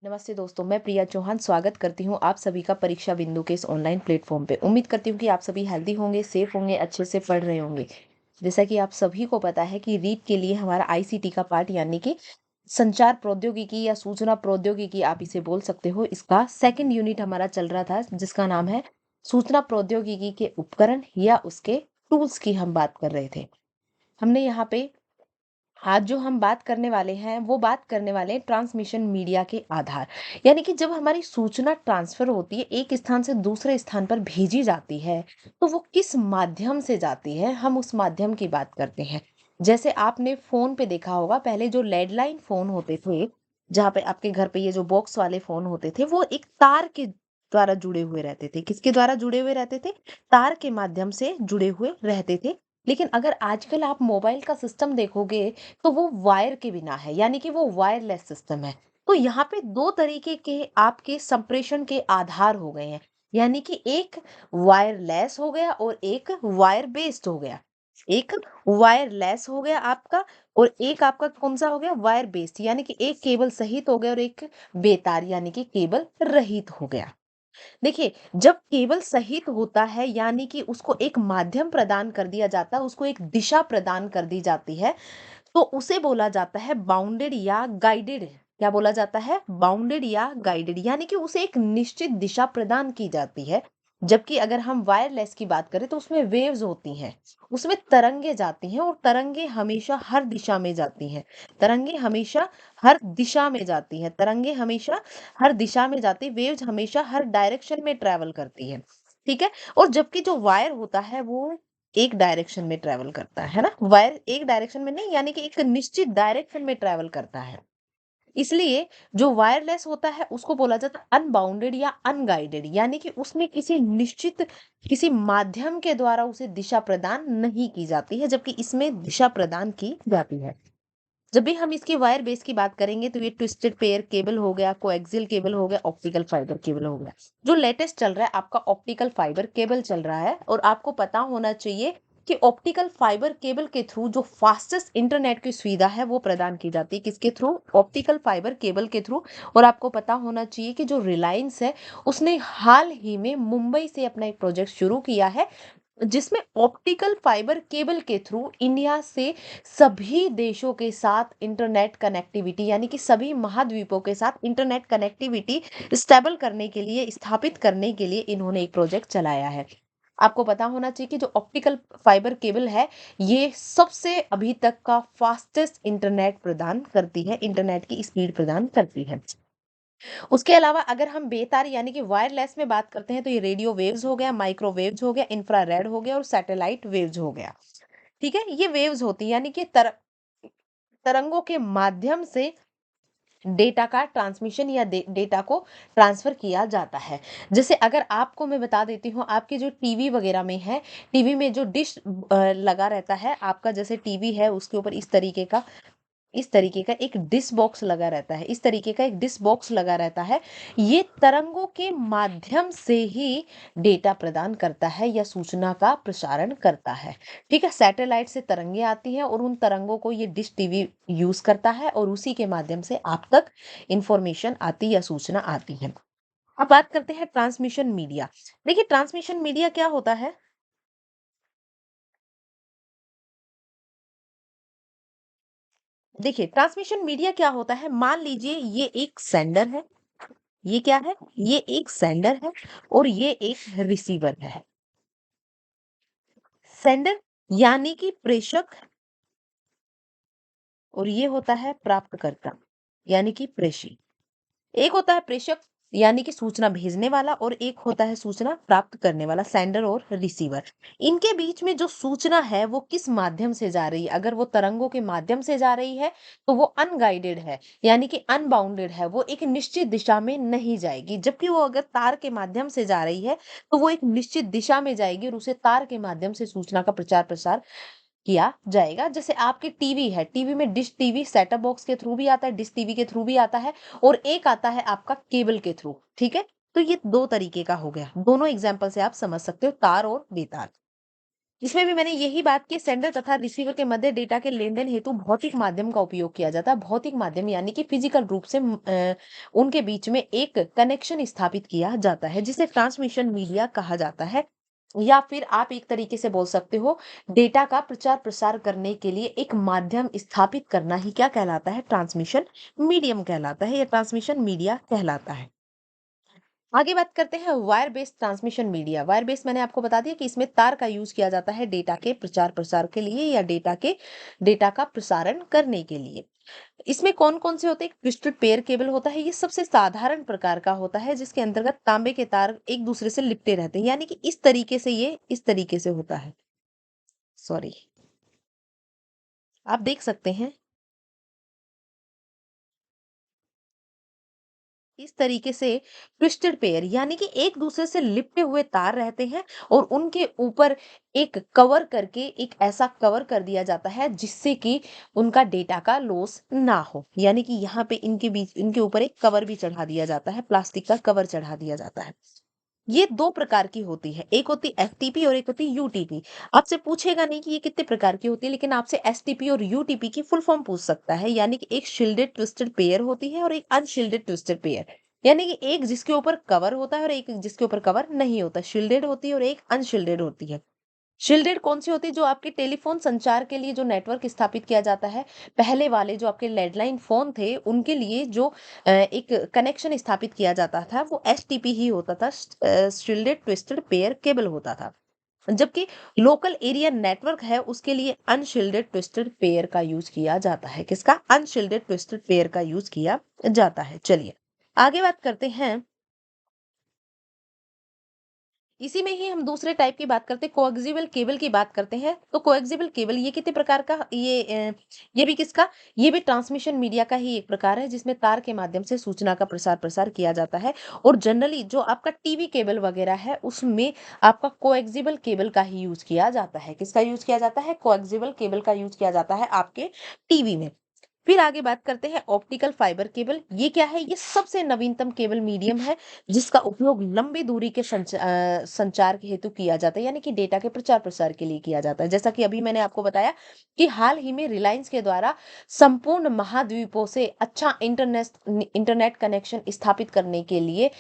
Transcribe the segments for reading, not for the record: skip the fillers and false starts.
नमस्ते दोस्तों, मैं प्रिया चौहान स्वागत करती हूँ आप सभी का परीक्षा बिंदु के इस ऑनलाइन प्लेटफॉर्म पे। उम्मीद करती हूँ कि आप सभी हेल्दी होंगे, सेफ होंगे, अच्छे से पढ़ रहे होंगे। जैसा कि आप सभी को पता है कि रीट के लिए हमारा आईसीटी का पार्ट यानी कि संचार प्रौद्योगिकी या सूचना प्रौद्योगिकी आप इसे बोल सकते हो, इसका सेकंड यूनिट हमारा चल रहा था जिसका नाम है सूचना प्रौद्योगिकी के उपकरण या उसके टूल्स की हम बात कर रहे थे। हमने यहाँ पे आज जो हम बात करने वाले हैं वो बात करने वाले हैं ट्रांसमिशन मीडिया के आधार, यानी कि जब हमारी सूचना ट्रांसफर होती है, एक स्थान से दूसरे स्थान पर भेजी जाती है, तो वो किस माध्यम से जाती है, हम उस माध्यम की बात करते हैं। जैसे आपने फोन पे देखा होगा, पहले जो लैंडलाइन फोन होते थे, जहाँ पे आपके घर पे ये जो बॉक्स वाले फोन होते थे, वो एक तार के द्वारा जुड़े हुए रहते थे। किसके द्वारा जुड़े हुए रहते थे? तार के माध्यम से जुड़े हुए रहते थे। लेकिन अगर आजकल आप मोबाइल का सिस्टम देखोगे, तो वो वायर के बिना है, यानी कि वो वायरलेस सिस्टम है। तो यहाँ पे दो तरीके के आपके संप्रेषण के आधार हो गए हैं, यानी कि एक वायरलेस हो गया और एक वायर बेस्ड हो गया। एक वायरलेस हो गया आपका, और एक आपका कौन सा हो गया? वायर बेस्ड, यानी कि एक केबल सहित हो गया और एक बेतार यानी कि केबल रहित हो गया। देखिए, जब केबल सहित होता है यानी कि उसको एक माध्यम प्रदान कर दिया जाता है, उसको एक दिशा प्रदान कर दी जाती है, तो उसे बोला जाता है बाउंडेड या गाइडेड। क्या बोला जाता है? बाउंडेड या गाइडेड, यानी कि उसे एक निश्चित दिशा प्रदान की जाती है। जबकि अगर हम वायरलेस की बात करें तो उसमें वेव्स होती हैं, उसमें तरंगे जाती हैं, और तरंगे हमेशा हर दिशा में जाती हैं। तरंगे हमेशा हर दिशा में जाती हैं, तरंगे हमेशा हर दिशा में जाती, वेव्स हमेशा हर डायरेक्शन में ट्रेवल करती है। ठीक है। और जबकि जो वायर होता है वो एक डायरेक्शन में ट्रेवल करता है ना। वायर एक डायरेक्शन में नहीं, यानी कि एक निश्चित डायरेक्शन में ट्रेवल करता है। इसलिए जो वायरलेस होता है उसको बोला जाता है अनबाउंडेड या अनगाइडेड, यानी कि उसमें किसी निश्चित किसी माध्यम के द्वारा उसे दिशा प्रदान नहीं की जाती है, जबकि इसमें दिशा प्रदान की जाती है। जब भी हम इसके वायर बेस की बात करेंगे तो ये ट्विस्टेड पेयर केबल हो गया, कोएक्सियल केबल हो गया, ऑप्टिकल फाइबर केबल हो गया। जो लेटेस्ट चल रहा है आपका ऑप्टिकल फाइबर केबल चल रहा है, और आपको पता होना चाहिए कि ऑप्टिकल फाइबर केबल के थ्रू जो फास्टेस्ट इंटरनेट की सुविधा है वो प्रदान की जाती है। किसके थ्रू? ऑप्टिकल फाइबर केबल के थ्रू। और आपको पता होना चाहिए कि जो रिलायंस है उसने हाल ही में मुंबई से अपना एक प्रोजेक्ट शुरू किया है, जिसमें ऑप्टिकल फाइबर केबल के थ्रू इंडिया से सभी देशों के साथ इंटरनेट कनेक्टिविटी, यानी कि सभी महाद्वीपों के साथ इंटरनेट कनेक्टिविटी स्टेबल करने के लिए, स्थापित करने के लिए इन्होंने एक प्रोजेक्ट चलाया है। आपको पता होना चाहिए कि जो ऑप्टिकल फाइबर केबल है, ये सबसे अभी तक का फास्टेस्ट इंटरनेट प्रदान करती है, इंटरनेट की स्पीड प्रदान करती है। उसके अलावा अगर हम बेतार यानी कि वायरलेस में बात करते हैं, तो ये रेडियो वेव्स हो गया, माइक्रोवेव्स हो गया, इंफ्रारेड हो गया और सैटेलाइट वेव्स हो गया। ठीक है। ये वेव्स होती है, यानी कि तरंगों के माध्यम से डेटा का ट्रांसमिशन या डेटा को ट्रांसफर किया जाता है। जैसे अगर आपको मैं बता देती हूँ, आपके जो टीवी वगैरह में है, टीवी में जो डिश लगा रहता है आपका, जैसे टीवी है उसके ऊपर इस तरीके का एक डिश बॉक्स लगा रहता है, इस तरीके का एक डिश बॉक्स लगा रहता है। ये तरंगों के माध्यम से ही डेटा प्रदान करता है या सूचना का प्रसारण करता है। ठीक है। सैटेलाइट से तरंगे आती हैं और उन तरंगों को ये डिश टीवी यूज करता है, और उसी के माध्यम से आप तक इंफॉर्मेशन आती या सूचना आती है। अब बात करते हैं ट्रांसमिशन मीडिया। देखिए, ट्रांसमिशन मीडिया क्या होता है? देखिए, ट्रांसमिशन मीडिया क्या होता है, मान लीजिए ये एक सेंडर है। ये क्या है? ये एक सेंडर है और ये एक रिसीवर है। सेंडर यानी कि प्रेषक, और ये होता है प्राप्तकर्ता यानी कि प्रेषी। एक होता है प्रेषक यानी कि सूचना भेजने वाला, और एक होता है सूचना प्राप्त करने वाला, सेंडर और रिसीवर। इनके बीच में जो सूचना है वो किस माध्यम से जा रही है? अगर वो तरंगों के माध्यम से जा रही है तो वो अनगाइडेड है, यानी कि अनबाउंडेड है, वो एक निश्चित दिशा में नहीं जाएगी। जबकि वो अगर तार के माध्यम से जा रही है तो वो एक निश्चित दिशा में जाएगी, और उसे तार के माध्यम से सूचना का प्रचार प्रसार किया जाएगा। जैसे आपके टीवी है, टीवी में डिश टीवी सेटअप बॉक्स के थ्रू भी आता है, डिश टीवी के थ्रू भी आता है, और एक आता है आपका केबल के थ्रू। ठीक है। तो ये दो तरीके का हो गया, दोनों एग्जांपल से आप समझ सकते हो, तार और बेतार। इसमें भी मैंने यही बात की, सेंडर तथा रिसीवर के मध्य डेटा के लेन-देन हेतु भौतिक माध्यम का उपयोग किया जाता है। भौतिक माध्यम यानी कि फिजिकल रूप से उनके बीच में एक कनेक्शन स्थापित किया जाता है, जिसे ट्रांसमिशन मीडिया कहा जाता है। या फिर आप एक तरीके से बोल सकते हो, डेटा का प्रचार-प्रसार करने के लिए एक माध्यम स्थापित करना ही क्या कहलाता है? ट्रांसमिशन मीडियम कहलाता है या ट्रांसमिशन मीडिया कहलाता है। आगे बात करते हैं wire based transmission media. Wire based मैंने आपको बता दिया कि इसमें तार का यूज किया जाता है डेटा के प्रचार प्रसार के लिए या डेटा का प्रसारण करने के लिए। इसमें कौन कौन से होते हैं? ट्विस्टेड पेयर केबल होता है, ये सबसे साधारण प्रकार का होता है, जिसके अंतर्गत तांबे के तार एक दूसरे से लिपटे रहते हैं, यानी कि इस तरीके से होता है। सॉरी, आप देख सकते हैं इस तरीके से ट्विस्टेड पेयर यानी कि एक दूसरे से लिपटे हुए तार रहते हैं और उनके ऊपर एक कवर करके एक ऐसा कवर कर दिया जाता है जिससे कि उनका डेटा का लॉस ना हो, यानी कि यहाँ पे इनके ऊपर एक कवर भी चढ़ा दिया जाता है, प्लास्टिक का कवर चढ़ा दिया जाता है। ये दो प्रकार की होती है, एक होती एफटीपी और एक होती यूटीपी। आपसे पूछेगा नहीं कि ये कितने प्रकार की होती है, लेकिन आपसे एसटीपी और यूटीपी की फुल फॉर्म पूछ सकता है, यानी कि एक शील्डेड ट्विस्टेड पेयर होती है और एक अनशील्डेड ट्विस्टेड पेयर। यानी कि एक जिसके ऊपर कवर होता है और एक जिसके ऊपर कवर नहीं होता, शील्डेड होती है और एक अनशील्डेड होती है। शील्डेड कौन सी होती है? जो आपके टेलीफोन संचार के लिए जो नेटवर्क स्थापित किया जाता है, पहले वाले जो आपके लैंडलाइन फोन थे उनके लिए जो एक कनेक्शन स्थापित किया जाता था वो एसटीपी ही होता था, शील्डेड ट्विस्टेड पेयर केबल होता था। जबकि लोकल एरिया नेटवर्क है उसके लिए अनशील्डेड ट्विस्टेड पेयर का यूज किया जाता है। किसका? अनशील्डेड ट्विस्टेड पेयर का यूज किया जाता है। चलिए आगे बात करते हैं। इसी में ही हम दूसरे टाइप की बात करते हैं, कोएक्सियल केबल की बात करते हैं। तो कोएक्सियल केबल ये कितने प्रकार का, ये भी किसका? ये भी ट्रांसमिशन मीडिया का ही एक प्रकार है, जिसमें तार के माध्यम से सूचना का प्रसार प्रसार किया जाता है। और जनरली जो आपका टीवी केबल वगैरह है उसमें आपका कोएक्सियल केबल का ही यूज किया जाता है। किसका यूज किया जाता है? कोएक्सियल केबल का यूज किया जाता है आपके टीवी में। फिर आगे बात करते हैं ऑप्टिकल फाइबर केबल। ये क्या है? ये सबसे नवीनतम केबल मीडियम है जिसका उपयोग लंबी दूरी के संचार के हेतु किया जाता है, यानी कि डेटा के प्रचार प्रसार के लिए किया जाता है। जैसा कि अभी मैंने आपको बताया कि हाल ही में रिलायंस के द्वारा संपूर्ण महाद्वीपों से अच्छा इंटरनेट कनेक्शन स्थापित करने के लिए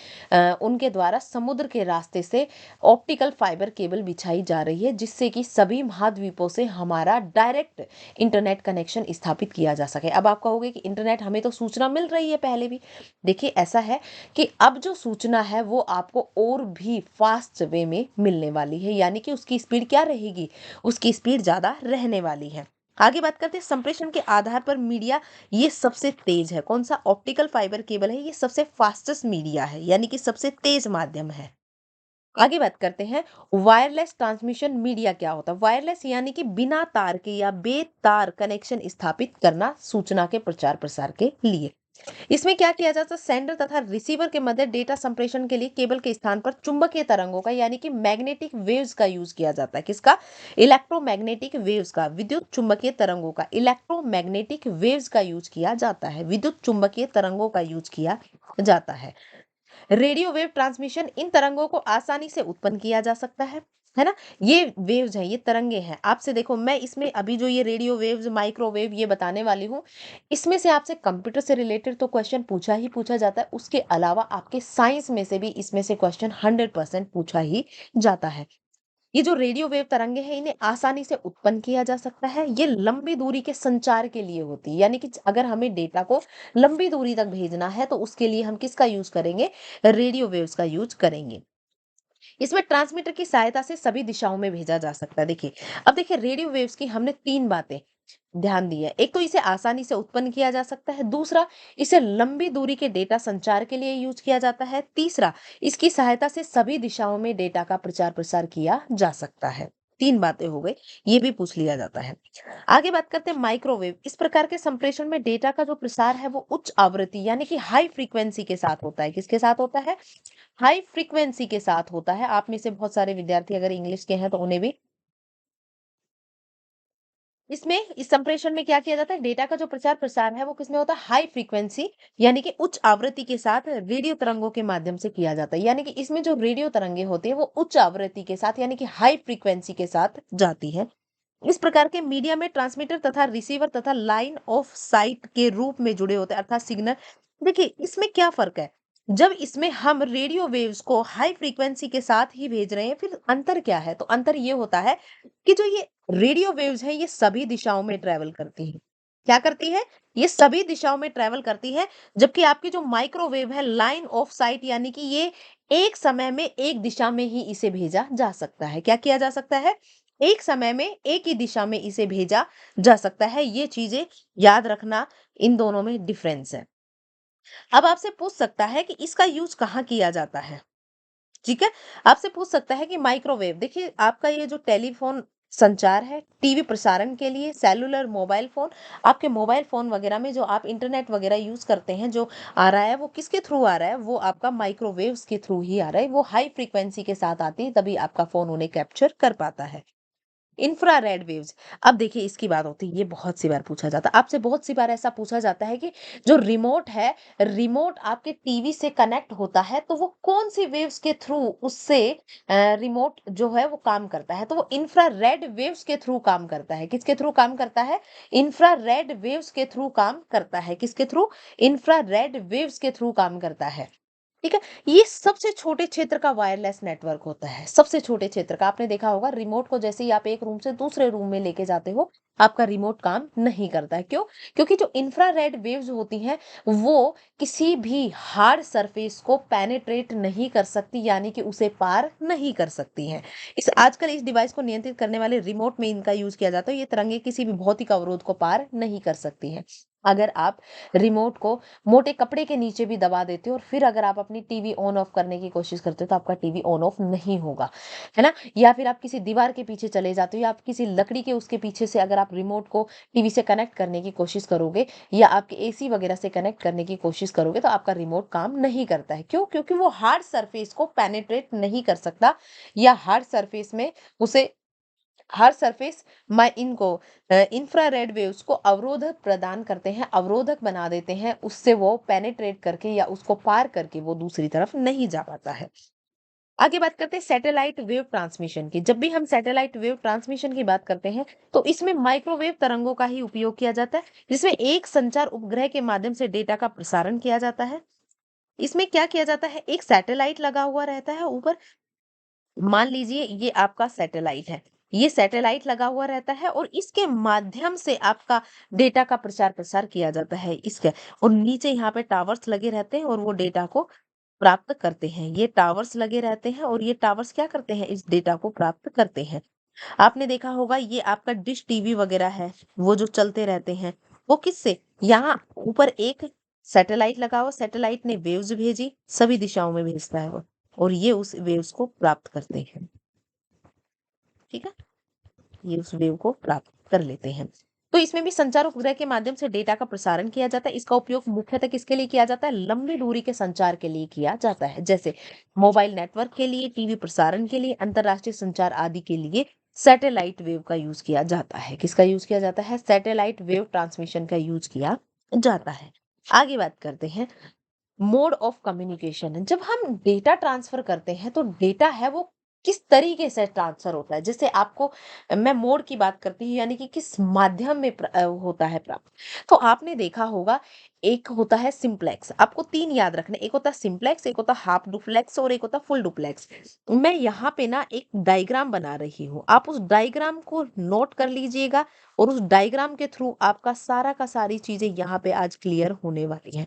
उनके द्वारा समुद्र के रास्ते से ऑप्टिकल फाइबर केबल बिछाई जा रही है, जिससे कि सभी महाद्वीपों से हमारा डायरेक्ट इंटरनेट कनेक्शन स्थापित किया जा सके। अब आप कहोगे कि इंटरनेट, हमें तो सूचना मिल रही है पहले भी। देखिए ऐसा है कि अब जो सूचना है वो आपको और भी फास्ट वे में मिलने वाली है, यानी कि उसकी स्पीड क्या रहेगी? उसकी स्पीड ज्यादा रहने वाली है। आगे बात करते हैं संप्रेषण के आधार पर मीडिया। ये सबसे तेज है। कौन सा? ऑप्टिकल फाइबर केबल है, ये सबसे फास्टेस्ट मीडिया है, यानी कि सबसे तेज माध्यम है। आगे बात करते हैं वायरलेस ट्रांसमिशन मीडिया क्या होता है? वायरलेस यानी कि बिना तार के या बेतार कनेक्शन स्थापित करना सूचना के प्रचार प्रसार के लिए। इसमें क्या किया जाता है? सेंडर तथा रिसीवर के मध्य डेटा संप्रेषण के लिए केबल के स्थान पर चुंबकीय तरंगों का यानी कि मैग्नेटिक वेव्स का यूज किया जाता है। किसका? इलेक्ट्रोमैग्नेटिक वेव्स का, विद्युत चुंबकीय तरंगों का, इलेक्ट्रोमैग्नेटिक वेव्स का यूज किया जाता है, विद्युत चुंबकीय तरंगों का यूज किया जाता है। रेडियो वेव ट्रांसमिशन, इन तरंगों को आसानी से उत्पन्न किया जा सकता है ना? ये वेव्स हैं, ये तरंगे हैं। आपसे देखो, मैं इसमें अभी जो ये रेडियो वेव्स, माइक्रोवेव ये बताने वाली हूँ, इसमें से आपसे कंप्यूटर से रिलेटेड तो क्वेश्चन पूछा ही पूछा जाता है, उसके अलावा आपके साइंस में से भी इसमें से क्वेश्चन 100% पूछा ही जाता है। ये जो रेडियो वेव तरंगे हैं इन्हें आसानी से उत्पन्न किया जा सकता है। ये लंबी दूरी के संचार के लिए होती है, यानी कि अगर हमें डेटा को लंबी दूरी तक भेजना है तो उसके लिए हम किसका यूज करेंगे? रेडियो वेव्स का यूज करेंगे। इसमें ट्रांसमीटर की सहायता से सभी दिशाओं में भेजा जा सकता है। देखिए, अब देखिए रेडियो वेव्स की हमने तीन बातें ध्यान दी है। एक तो इसे आसानी से उत्पन्न किया जा सकता है, दूसरा इसे लंबी दूरी के डेटा संचार के लिए यूज किया जाता है, तीसरा इसकी सहायता से सभी दिशाओं में डेटा का प्रचार प्रसार किया जा सकता है। तीन बातें हो गई, ये भी पूछ लिया जाता है। आगे बात करते हैं माइक्रोवेव। इस प्रकार के संप्रेषण में डेटा का जो प्रसार है वो उच्च आवृत्ति यानी कि हाई फ्रीक्वेंसी के साथ होता है। किसके साथ होता है? हाई फ्रीक्वेंसी के साथ होता है। आप में से बहुत सारे विद्यार्थी अगर इंग्लिश के हैं तो उन्हें भी इसमें इस संप्रेषण में क्या किया जाता है, डेटा का जो प्रचार प्रसार है वो किसमें होता है, हाई फ्रीक्वेंसी यानी कि उच्च आवृत्ति के साथ रेडियो तरंगों के माध्यम से किया जाता है। यानी कि इसमें जो रेडियो तरंगे होती है वो उच्च आवृत्ति के साथ यानी कि हाई फ्रीक्वेंसी के साथ जाती है। इस प्रकार के मीडिया में ट्रांसमीटर तथा रिसीवर तथा लाइन ऑफ साइट के रूप में जुड़े होते हैं, अर्थात सिग्नल। देखिए इसमें क्या फर्क है, जब इसमें हम रेडियो वेव्स को हाई फ्रीक्वेंसी के साथ ही भेज रहे हैं, फिर अंतर क्या है, तो अंतर ये होता है कि जो ये रेडियो वेव्स है ये सभी दिशाओं में ट्रेवल करती है। क्या करती है, ये सभी दिशाओं में ट्रेवल करती है। जबकि आपकी जो माइक्रोवेव है लाइन ऑफ साइट यानी कि ये एक समय में एक दिशा में ही इसे भेजा जा सकता है। क्या किया जा सकता है, एक समय में एक ही दिशा में इसे भेजा जा सकता है। ये चीजें याद रखना, इन दोनों में डिफरेंस है। अब आपसे पूछ सकता है कि इसका यूज कहाँ किया जाता है, ठीक है। आपसे पूछ सकता है कि माइक्रोवेव, देखिए आपका ये जो टेलीफोन संचार है, टीवी प्रसारण के लिए, सेलुलर मोबाइल फोन, आपके मोबाइल फोन वगैरह में जो आप इंटरनेट वगैरह यूज करते हैं, जो आ रहा है वो किसके थ्रू आ रहा है, वो आपका माइक्रोवेव्स के थ्रू ही आ रहा है। वो हाई फ्रीक्वेंसी के साथ आती है, तभी आपका फोन उन्हें कैप्चर कर पाता है। इंफ्रारेड वेव्स, अब देखिए इसकी बात होती है, ये बहुत सी बार पूछा जाता है आपसे, बहुत सी बार ऐसा पूछा जाता है कि जो रिमोट है, रिमोट आपके टीवी से कनेक्ट होता है तो वो कौन सी वेव्स के थ्रू उससे रिमोट जो है वो काम करता है, तो वो इंफ्रारेड वेव्स के थ्रू काम करता है। किसके थ्रू काम करता है, इंफ्रारेड वेव्स के थ्रू काम करता है। किसके थ्रू, इंफ्रारेड वेव्स के थ्रू काम करता है। ठीक है, ये सबसे छोटे क्षेत्र का वायरलेस नेटवर्क होता है, सबसे छोटे क्षेत्र का। आपने देखा होगा रिमोट को जैसे ही आप एक रूम से दूसरे रूम में लेके जाते हो, आपका रिमोट काम नहीं करता है। क्यों, क्योंकि जो इंफ्रारेड वेव्स होती हैं वो किसी भी हार्ड सरफेस को पेनिट्रेट नहीं कर सकती, यानी कि उसे पार नहीं कर सकती हैं। इस आजकल इस डिवाइस को नियंत्रित करने वाले रिमोट में इनका यूज किया जाता है। ये तरंगे किसी भी भौतिक अवरोध को पार नहीं कर सकती हैं। अगर आप रिमोट को मोटे कपड़े के नीचे भी दबा देते हो और फिर अगर आप अपनी टीवी ऑन ऑफ करने की कोशिश करते हो तो आपका टीवी ऑन ऑफ नहीं होगा, है ना। या फिर आप किसी दीवार के पीछे चले जाते हो या आप किसी लकड़ी के उसके पीछे से अगर आप रिमोट को टीवी से कनेक्ट करने की कोशिश करोगे या आपके एसी वगैरह से कनेक्ट करने की कोशिश करोगे तो आपका रिमोट काम नहीं करता है। क्यों, क्योंकि वो हार्ड सरफेस को पेनिट्रेट नहीं कर सकता, या हार्ड सरफेस में उसे, हर सरफेस मैं इनको इंफ्रारेड वेव्स को अवरोधक प्रदान करते हैं, अवरोधक बना देते हैं, उससे वो पेनिट्रेट करके या उसको पार करके वो दूसरी तरफ नहीं जा पाता है। आगे बात करते हैं सैटेलाइट वेव ट्रांसमिशन की। जब भी हम सैटेलाइट वेव ट्रांसमिशन की बात करते हैं तो इसमें माइक्रोवेव तरंगों का ही उपयोग किया जाता है, जिसमें एक संचार उपग्रह के माध्यम से डेटा का प्रसारण किया जाता है। इसमें क्या किया जाता है, एक सैटेलाइट लगा हुआ रहता है ऊपर, मान लीजिए ये आपका सैटेलाइट है, ये सैटेलाइट लगा हुआ रहता है और इसके माध्यम से आपका डेटा का प्रचार प्रसार किया जाता है इसके, और नीचे यहाँ पे टावर्स लगे रहते हैं और वो डेटा को प्राप्त करते हैं। ये टावर्स लगे रहते हैं और ये टावर्स क्या करते हैं, इस डेटा को प्राप्त करते हैं। आपने देखा होगा ये आपका डिश टीवी वगैरह है, वो जो चलते रहते हैं, वो किससे, यहाँ ऊपर एक सैटेलाइट लगा हुआ, सैटेलाइट ने वेव्स भेजी, सभी दिशाओं में भेजता है वो, और ये उस वेव्स को प्राप्त करते हैं। ठीक है, ये उस वेव को प्राप्त कर लेते हैं। तो इसमें भी संचार उपग्रह के माध्यम से डेटा का प्रसारण किया जाता है। इसका उपयोग मुख्यतः किसके लिए किया जाता है, लंबी दूरी के संचार के लिए किया जाता है, जैसे मोबाइल नेटवर्क के लिए, टीवी प्रसारण के लिए, अंतरराष्ट्रीय संचार आदि के लिए सैटेलाइट वेव का यूज किया जाता है। किसका यूज किया जाता है, सैटेलाइट वेव ट्रांसमिशन का यूज किया जाता है। आगे बात करते हैं मोड ऑफ कम्युनिकेशन। जब हम डेटा ट्रांसफर करते हैं तो डेटा है वो किस तरीके से ट्रांसफर होता है, जैसे आपको, मैं मोड की बात करती हूँ यानी कि किस माध्यम में होता है प्राप्त। तो आपने देखा होगा एक होता है सिंप्लेक्स, आपको तीन याद रखने, एक होता है सिंप्लेक्स, एक होता हाफ डुप्लेक्स और एक होता फुल डुप्लेक्स। मैं यहाँ पे ना एक डायग्राम बना रही हूँ, आप उस डायग्राम को नोट कर लीजिएगा और उस डायग्राम के थ्रू आपका सारा का सारी चीजें यहाँ पे आज क्लियर होने वाली हैं।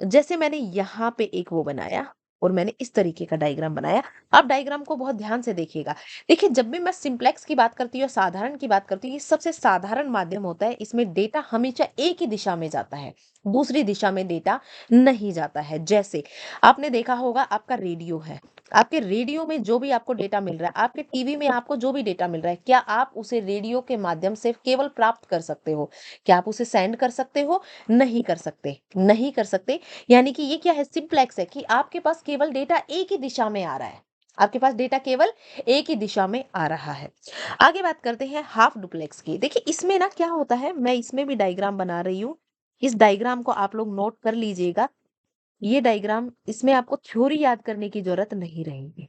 जैसे मैंने यहाँ पे एक वो बनाया और मैंने इस तरीके का डायग्राम बनाया। आप डायग्राम को बहुत ध्यान से देखिएगा। देखिए जब भी मैं सिंप्लेक्स की बात करती हूँ या साधारण की बात करती हूँ, ये सबसे साधारण माध्यम होता है, इसमें डेटा हमेशा एक ही दिशा में जाता है, दूसरी दिशा में डेटा नहीं जाता है। जैसे आपने देखा होगा आपका रेडियो है, आपके रेडियो में जो भी आपको डेटा मिल रहा है, आपके टीवी में आपको जो भी डेटा मिल रहा है, क्या आप उसे रेडियो के माध्यम से केवल प्राप्त कर सकते हो, क्या आप उसे सेंड कर सकते हो, नहीं कर सकते, नहीं कर सकते। यानी कि ये क्या है, सिंप्लेक्स है कि आपके पास केवल डेटा एक ही दिशा में आ रहा है, आपके पास डेटा केवल एक ही दिशा में आ रहा है। आगे बात करते हैं हाफ डुप्लेक्स की। देखिए इसमें ना क्या होता है, मैं इसमें भी डायग्राम बना रही हूँ। इस डायग्राम को आप लोग नोट कर लीजिएगा। ये डायग्राम, इसमें आपको थ्योरी याद करने की जरूरत नहीं रहेगी।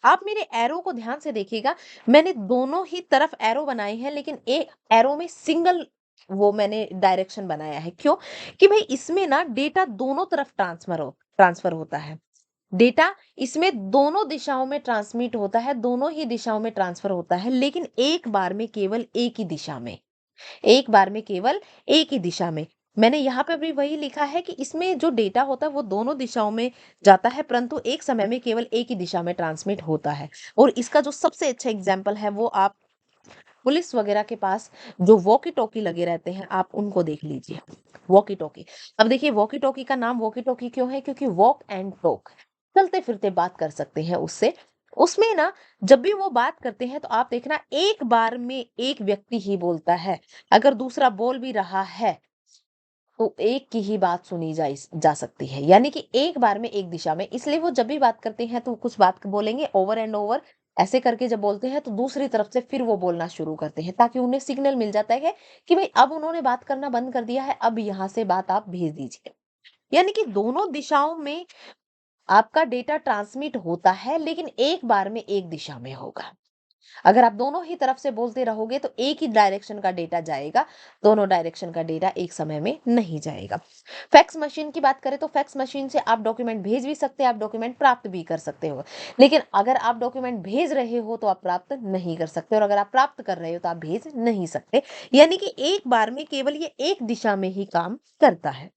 आप मेरे एरो को ध्यान से देखिएगा। मैंने दोनों ही तरफ एरो बनाए हैं, लेकिन एक एरो में सिंगल वो मैंने डायरेक्शन बनाया है। क्यों? कि भाई इसमें ना डेटा दोनों तरफ ट्रांसफर होता है। डेटा इसमें दोनों दिशाओं में ट्रांसमिट होता है, दोनों ही दिशाओं में ट्रांसफर होता है, लेकिन एक बार में केवल एक ही दिशा में। एक बार में केवल एक ही दिशा में। मैंने यहाँ पे भी वही लिखा है कि इसमें जो डेटा होता है वो दोनों दिशाओं में जाता है, परंतु एक समय में केवल एक ही दिशा में ट्रांसमिट होता है। और इसका जो सबसे अच्छा एग्जाम्पल है वो आप पुलिस वगैरह के पास जो वॉकी टॉकी लगे रहते हैं, आप उनको देख लीजिए। Walkie talkie. अब देखिए वॉकी टॉकी का नाम वॉकी टॉकी क्यों है? क्योंकि वॉक एंड टॉक, चलते फिरते बात कर सकते हैं उससे। उसमें ना जब भी वो बात करते हैं तो आप देखना एक बार में एक व्यक्ति ही बोलता है। अगर दूसरा बोल भी रहा है तो एक की ही बात सुनी जा सकती है, यानी कि एक बार में एक दिशा में। इसलिए वो जब भी बात करते हैं तो कुछ बात बोलेंगे ओवर एंड ओवर, ऐसे करके जब बोलते हैं तो दूसरी तरफ से फिर वो बोलना शुरू करते हैं, ताकि उन्हें सिग्नल मिल जाता है कि भाई अब उन्होंने बात करना बंद कर दिया है, अब यहाँ से बात आप भेज दीजिए। यानी कि दोनों दिशाओं में आपका डेटा ट्रांसमिट होता है, लेकिन एक बार में एक दिशा में होगा। अगर आप दोनों ही तरफ से बोलते रहोगे तो एक ही डायरेक्शन का डेटा जाएगा, दोनों डायरेक्शन का डेटा एक समय में नहीं जाएगा। फैक्स मशीन की बात करें तो फैक्स मशीन से आप डॉक्यूमेंट भेज भी सकते हैं, आप डॉक्यूमेंट प्राप्त भी कर सकते हो। लेकिन अगर आप डॉक्यूमेंट भेज रहे हो तो आप प्राप्त नहीं कर सकते, और अगर आप प्राप्त कर रहे हो तो आप भेज नहीं सकते। यानी कि एक बार में केवल ये एक दिशा में ही काम करता है।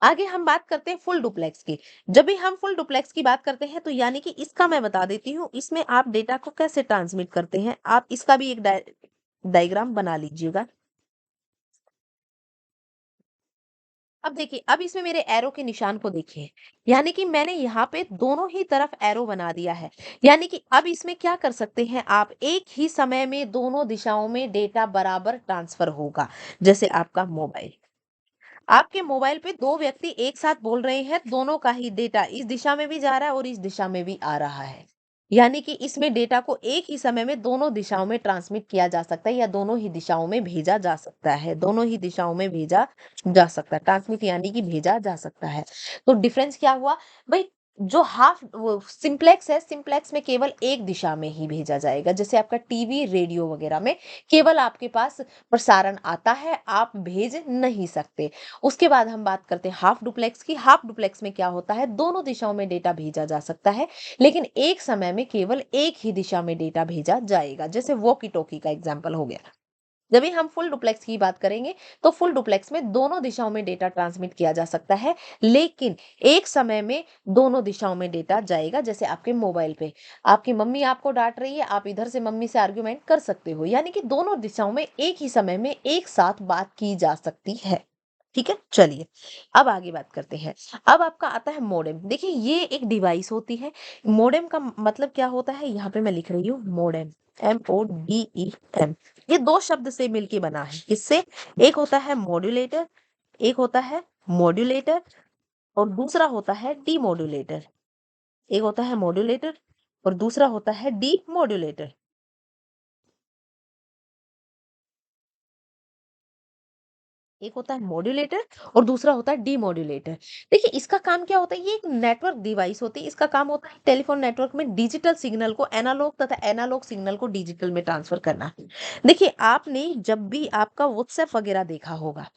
आगे हम बात करते हैं फुल डुप्लेक्स की। जब भी हम फुल डुप्लेक्स की बात करते हैं तो यानी कि इसका मैं बता देती हूँ, इसमें आप डेटा को कैसे ट्रांसमिट करते हैं। आप इसका भी एक डायग्राम बना लीजिएगा। अब देखिए, अब इसमें मेरे एरो के निशान को देखिए, यानी कि मैंने यहाँ पे दोनों ही तरफ एरो बना दिया है। यानी कि अब इसमें क्या कर सकते हैं आप, एक ही समय में दोनों दिशाओं में डेटा बराबर ट्रांसफर होगा। जैसे आपका मोबाइल, आपके मोबाइल पे दो व्यक्ति एक साथ बोल रहे हैं, दोनों का ही डेटा इस दिशा में भी जा रहा है और इस दिशा में भी आ रहा है। यानी कि इसमें डेटा को एक ही समय में दोनों दिशाओं में ट्रांसमिट किया जा सकता है, या दोनों ही दिशाओं में भेजा जा सकता है। दोनों ही दिशाओं में भेजा जा सकता है, ट्रांसमिट यानी कि भेजा जा सकता है। तो डिफरेंस क्या हुआ भाई? जो हाफ वो सिंप्लेक्स है, सिंप्लेक्स में केवल एक दिशा में ही भेजा जाएगा। जैसे आपका टीवी रेडियो वगैरह में केवल आपके पास प्रसारण आता है, आप भेज नहीं सकते। उसके बाद हम बात करते हैं हाफ डुप्लेक्स की। हाफ डुप्लेक्स में क्या होता है, दोनों दिशाओं में डेटा भेजा जा सकता है, लेकिन एक समय में केवल एक ही दिशा में डेटा भेजा जाएगा। जैसे वॉकी टॉकी का एग्जाम्पल हो गया। जब भी हम फुल डुप्लेक्स की बात करेंगे तो फुल डुप्लेक्स में दोनों दिशाओं में डेटा ट्रांसमिट किया जा सकता है, लेकिन एक समय में दोनों दिशाओं में डेटा जाएगा। जैसे आपके मोबाइल पे आपकी मम्मी आपको डांट रही है, आप इधर से मम्मी से आर्ग्यूमेंट कर सकते हो, यानी कि दोनों दिशाओं में एक ही समय में एक साथ बात की जा सकती है। ठीक है, चलिए अब आगे बात करते हैं। अब आपका आता है मोडेम। देखिए ये एक डिवाइस होती है। मोडेम का मतलब क्या होता है, यहाँ पे मैं लिख रही हूँ मोडेम, MODEM। ये दो शब्द से मिलके बना है। किससे? एक होता है मॉड्यूलेटर, एक होता है मॉड्यूलेटर, और दूसरा होता है डीमॉड्यूलेटर। एक होता है मॉड्यूलेटर और दूसरा होता है डीमॉड्यूलेटर। एक होता है मॉड्यूलेटर और दूसरा होता है डीमॉड्यूलेटर। देखिए इसका काम क्या होता है, ये एक नेटवर्क डिवाइस होती है। इसका काम होता है टेलीफोन नेटवर्क में डिजिटल सिग्नल को एनालॉग तथा एनालॉग सिग्नल को डिजिटल में ट्रांसफर करना। देखिए आपने जब भी आपका व्हाट्सएप वगैरह देखा होगा,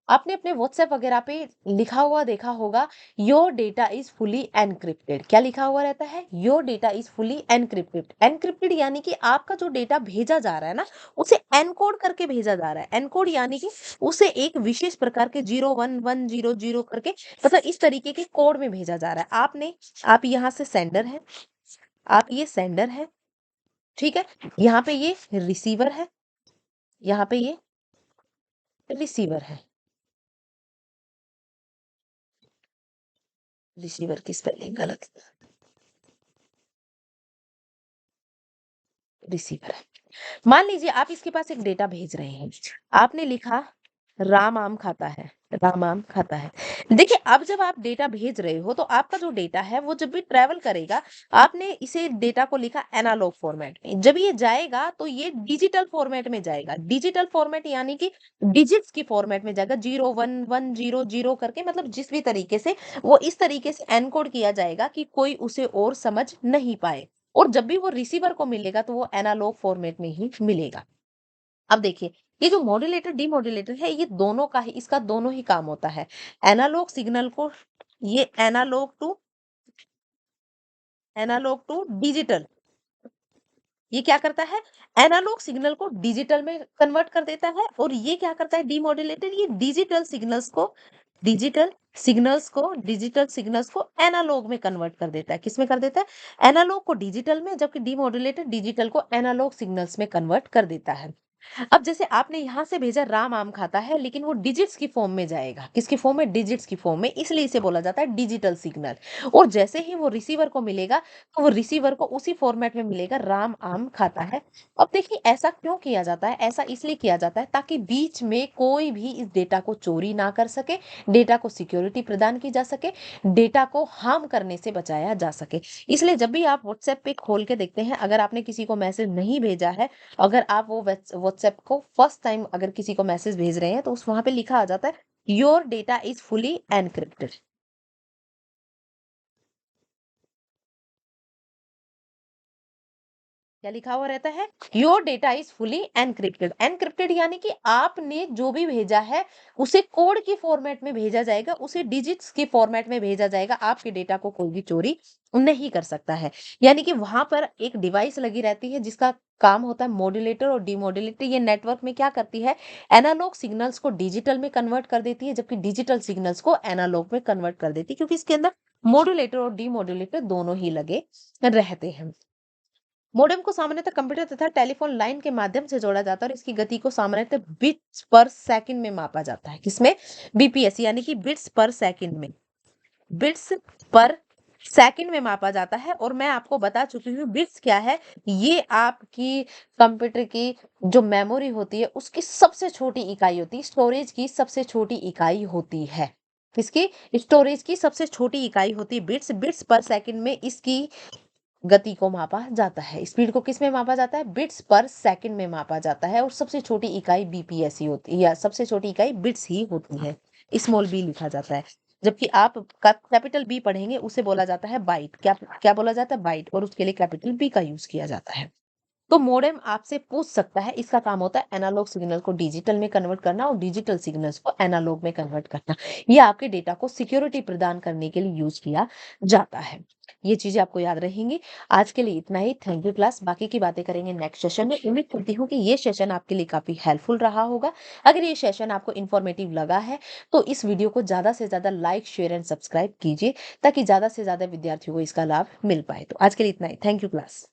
आपने अपने व्हाट्सएप वगैरह पे लिखा हुआ देखा होगा, your data is fully encrypted. क्या लिखा हुआ रहता है? Your data is fully encrypted. Encrypted यानी कि आपका जो डेटा भेजा जा रहा है ना, उसे एनकोड करके भेजा जा रहा है। एनकोड यानी कि उसे एक विशेष प्रकार के 01100 करके, मतलब इस तरीके के कोड में भेजा जा रहा है। आप यहाँ से सेंडर है, आप ये सेंडर है, ठीक है। यहाँ पे ये रिसीवर है, यहाँ पे ये रिसीवर है। रिसीवर की स्पेलिंग गलत, रिसीवर है। मान लीजिए आप इसके पास एक डेटा भेज रहे हैं, आपने लिखा राम आम खाता है, राम आम खाता है। देखिए, अब जब आप डेटा भेज रहे हो तो आपका जो डेटा है वो जब भी ट्रैवल करेगा, आपने इसे डेटा को लिखा एनालॉग फॉर्मेट में। जब ये जाएगा तो ये डिजिटल फॉर्मेट में जाएगा। डिजिटल फॉर्मेट यानी कि डिजिट्स की फॉर्मेट में जाएगा, 0 1 1 0 0 करके, मतलब जिस भी तरीके से वो इस तरीके से एनकोड किया जाएगा कि कोई उसे और समझ नहीं पाए। और जब भी वो रिसीवर को मिलेगा तो वो एनालॉग फॉर्मेट में ही मिलेगा। अब देखिए, ये जो मॉड्यूलेटर डीमॉड्यूलेटर है, ये दोनों का ही इसका दोनों ही काम होता है। एनालॉग सिग्नल को, ये एनालॉग टू डिजिटल, ये क्या करता है, एनालॉग सिग्नल को डिजिटल में कन्वर्ट कर देता है। और ये क्या करता है डीमॉड्यूलेटर, ये डिजिटल सिग्नल्स को एनालॉग में कन्वर्ट कर देता है। किस में कर देता है, एनालॉग को डिजिटल में, जबकि डीमॉड्यूलेटर डिजिटल को एनालॉग सिग्नल्स में कन्वर्ट कर देता है। अब जैसे आपने यहाँ से भेजा राम आम खाता है, लेकिन वो डिजिट्स की फॉर्म में जाएगा। किसकी फॉर्म में, डिजिट्स की फॉर्म में, इसलिए इसे बोला जाता है डिजिटल सिग्नल। और जैसे ही वो रिसीवर को मिलेगा तो वो रिसीवर को उसी फॉर्मेट में मिलेगा, राम आम खाता है। अब देखिए, ऐसा क्यों किया जाता है, ऐसा इसलिए किया जाता है ताकि बीच में कोई भी इस डेटा को चोरी ना कर सके, डेटा को सिक्योरिटी प्रदान की जा सके, डेटा को हार्म करने से बचाया जा सके। इसलिए जब भी आप व्हाट्सएप पे खोल के देखते हैं, अगर आपने किसी को मैसेज नहीं भेजा है, अगर आप वो व्हाट्सएप को फर्स्ट टाइम अगर किसी को मैसेज भेज रहे हैं, तो उस वहां पे लिखा आ जाता है, your data is fully encrypted. क्या लिखा हुआ रहता है, your data is fully encrypted. Encrypted यानी कि आपने जो भी भेजा है उसे कोड की फॉर्मेट में भेजा जाएगा, उसे डिजिट्स की फॉर्मेट में भेजा जाएगा। आपके डेटा को कोई भी चोरी नहीं कर सकता है। यानी कि वहां पर एक डिवाइस लगी रहती है जिसका काम होता है मॉड्यूलेटर और डीमॉड्यूलेटर। ये नेटवर्क में क्या करती है, एनालॉग सिग्नल्स को डिजिटल में कन्वर्ट कर देती है, जबकि डिजिटल सिग्नल्स को एनालॉग में कन्वर्ट कर देती है, क्योंकि इसके अंदर मॉड्यूलेटर और डीमॉड्यूलेटर दोनों ही लगे रहते हैं। मॉडेम को सामान्यतः कंप्यूटर तथा टेलीफोन लाइन के माध्यम से जोड़ा जाता है और इसकी गति को सामान्यतः बिट्स पर सेकंड में मापा जाता है। किसमें, बीपीएस यानी कि बिट्स पर सेकंड में, बिट्स पर सेकंड में मापा जाता है। और मैं आपको बता चुकी हूँ बिट्स क्या है, ये आपकी कंप्यूटर की जो मेमोरी होती है उसकी सबसे छोटी इकाई होती है, स्टोरेज की सबसे छोटी इकाई होती है। इसकी स्टोरेज की सबसे छोटी इकाई होती है बिट्स। बिट्स पर सेकंड में इसकी गति को मापा जाता है। स्पीड को किस में मापा जाता है, बिट्स पर सेकंड में मापा जाता है। और सबसे छोटी इकाई बीपीएस ही होती है, या सबसे छोटी इकाई बिट्स ही होती है, स्मॉल बी लिखा जाता है। जबकि आप कैपिटल बी पढ़ेंगे, उसे बोला जाता है बाइट। क्या क्या बोला जाता है, बाइट। और उसके लिए कैपिटल बी का यूज किया जाता है। तो मॉडेम आपसे पूछ सकता है, इसका काम होता है एनालॉग सिग्नल को डिजिटल में कन्वर्ट करना और डिजिटल सिग्नल्स को एनालॉग में कन्वर्ट करना। ये आपके डेटा को सिक्योरिटी प्रदान करने के लिए यूज किया जाता है। ये चीजें आपको याद रहेंगी। आज के लिए इतना ही। Thank you class. बाकी की बातें करेंगे नेक्स्ट सेशन में। उम्मीद करती हूँ कि ये सेशन आपके लिए काफी हेल्पफुल रहा होगा। अगर ये सेशन आपको इन्फॉर्मेटिव लगा है तो इस वीडियो को ज्यादा से ज्यादा लाइक, शेयर एंड सब्सक्राइब कीजिए, ताकि ज्यादा से ज्यादा विद्यार्थियों को इसका लाभ मिल पाए। तो आज के लिए इतना ही। Thank you class.